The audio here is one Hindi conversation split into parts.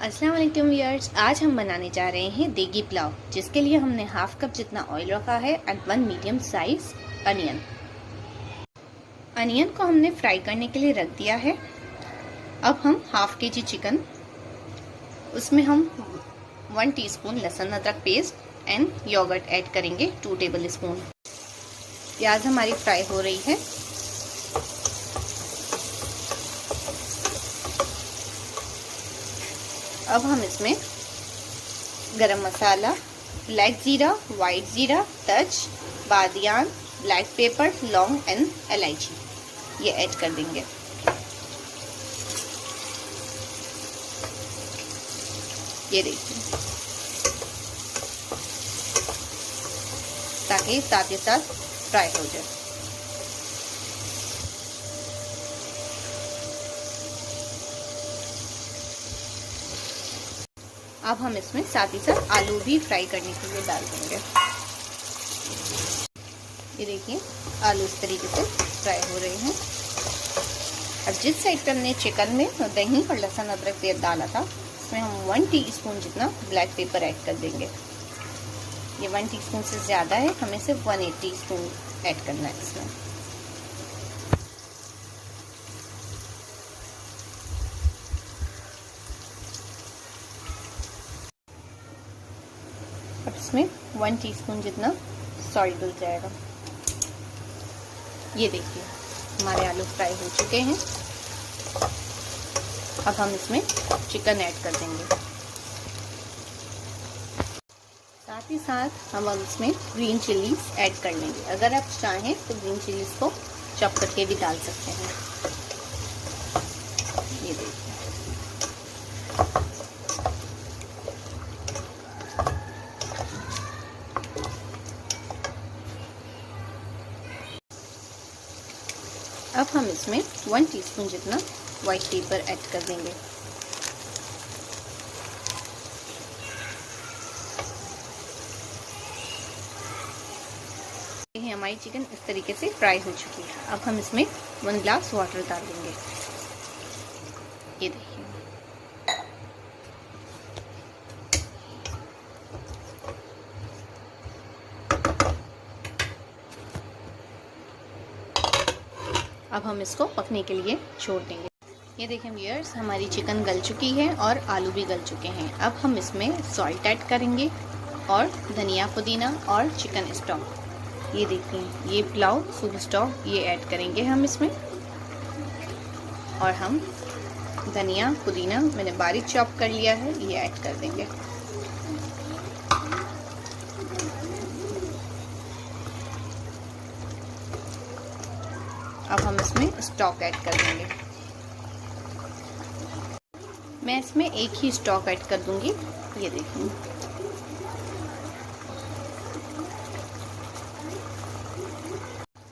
अस्सलाम वालेकुम व्यूअर्स, आज हम बनाने जा रहे हैं देगी पुलाव, जिसके लिए हमने हाफ कप जितना ऑयल रखा है and 1 medium size onion. Onion को हमने फ्राई करने के लिए रख दिया है। अब हम हाफ केजी चिकन, उसमें हम 1 टीस्पून लहसुन अदरक पेस्ट एंड योगर्ट ऐड करेंगे 2 टेबल स्पून। प्याज हमारी फ्राई हो रही है। अब हम इसमें गरम मसाला, ब्लैक जीरा, वाइट जीरा, तज, बादियान, ब्लैक पेपर, लौंग एंड इलायची ये ऐड कर देंगे। ये देखिए, ताकि साथ ही साथ फ्राई हो जाए। अब हम इसमें साथ ही साथ आलू भी फ्राई करने के लिए डाल देंगे। ये देखिए, आलू इस तरीके से फ्राई हो रहे हैं। अब जिस साइड पे हमने चिकन में दही और लहसुन अदरक पेस्ट डाला था, इसमें हम 1 टीस्पून जितना ब्लैक पेपर ऐड कर देंगे। ये 1 टीस्पून से ज़्यादा है, हमें सिर्फ 1/8 टीस्पून ऐड करना है इसमें। अब इसमें 1 टीस्पून जितना सॉल्ट डल जाएगा। ये देखिए, हमारे आलू फ्राई हो चुके हैं। अब हम इसमें चिकन ऐड कर देंगे। साथ ही साथ हम इसमें ग्रीन चिलीज ऐड कर लेंगे। अगर आप चाहें तो ग्रीन चिलीज को चॉप करके भी डाल सकते हैं। ये देखिए, अब हम इसमें 1 टीस्पून जितना व्हाइट पेपर ऐड कर देंगे। हमारी चिकन इस तरीके से फ्राई हो चुकी है। अब हम इसमें 1 ग्लास वाटर डाल देंगे। ये देखिए, अब हम इसको पकने के लिए छोड़ देंगे। ये देखें व्यूअर्स, हमारी चिकन गल चुकी है और आलू भी गल चुके हैं। अब हम इसमें सॉल्ट ऐड करेंगे और धनिया, पुदीना और चिकन स्टॉक। ये देखिए, ये पुलाव सूप स्टॉक ये ऐड करेंगे हम इसमें। और हम धनिया, पुदीना मैंने बारीक चॉप कर लिया है, ये ऐड कर देंगे। अब हम इसमें स्टॉक ऐड कर देंगे। मैं इसमें एक ही स्टॉक ऐड कर दूंगी। ये देखिए,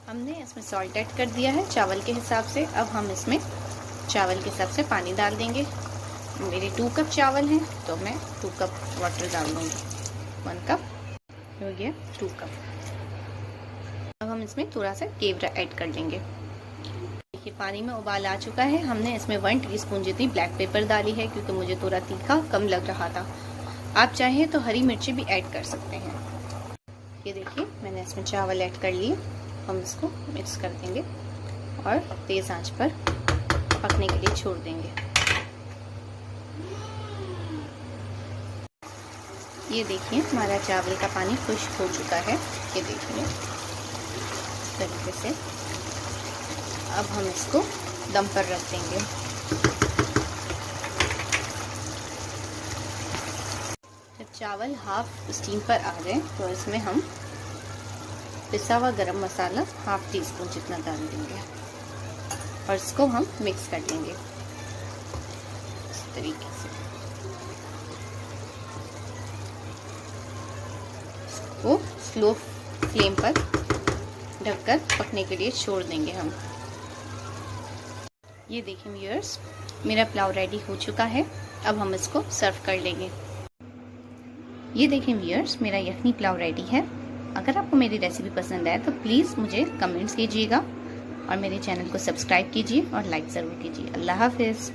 हमने इसमें सॉल्ट ऐड कर दिया है चावल के हिसाब से। अब हम इसमें चावल के हिसाब से पानी डाल देंगे। मेरे 2 कप चावल हैं तो मैं 2 कप वाटर डाल दूंगी। 1 कप हो गया, 2 कप। अब हम इसमें थोड़ा सा केवड़ा ऐड कर लेंगे। देखिए, पानी में उबाल आ चुका है। हमने इसमें 1 टीस्पून जितनी ब्लैक पेपर डाली है, क्योंकि मुझे थोड़ा तीखा कम लग रहा था। आप चाहें तो हरी मिर्ची भी ऐड कर सकते हैं। ये देखिए, मैंने इसमें चावल ऐड कर लिए। हम इसको मिक्स कर देंगे और तेज आंच पर पकने के लिए छोड़ देंगे। ये देखिए, हमारा चावल का पानी खुश्क हो चुका है। ये देखिए, इस तरीके से। अब हम इसको दम पर रख देंगे। जब चावल हाफ स्टीम पर आ जाए तो इसमें हम पिसा हुआ गरम मसाला हाफ टीस्पून जितना डाल देंगे और इसको हम मिक्स कर लेंगे इस तरीके से। इसको स्लो फ्लेम पर ढककर पकने के लिए छोड़ देंगे हम। ये देखिए व्यूअर्स, मेरा पुलाव रेडी हो चुका है। अब हम इसको सर्व कर लेंगे। ये देखिए व्यूअर्स, मेरा यखनी पुलाव रेडी है। अगर आपको मेरी रेसिपी पसंद आए तो प्लीज़ मुझे कमेंट्स कीजिएगा और मेरे चैनल को सब्सक्राइब कीजिए और लाइक ज़रूर कीजिए। अल्लाह हाफिज़।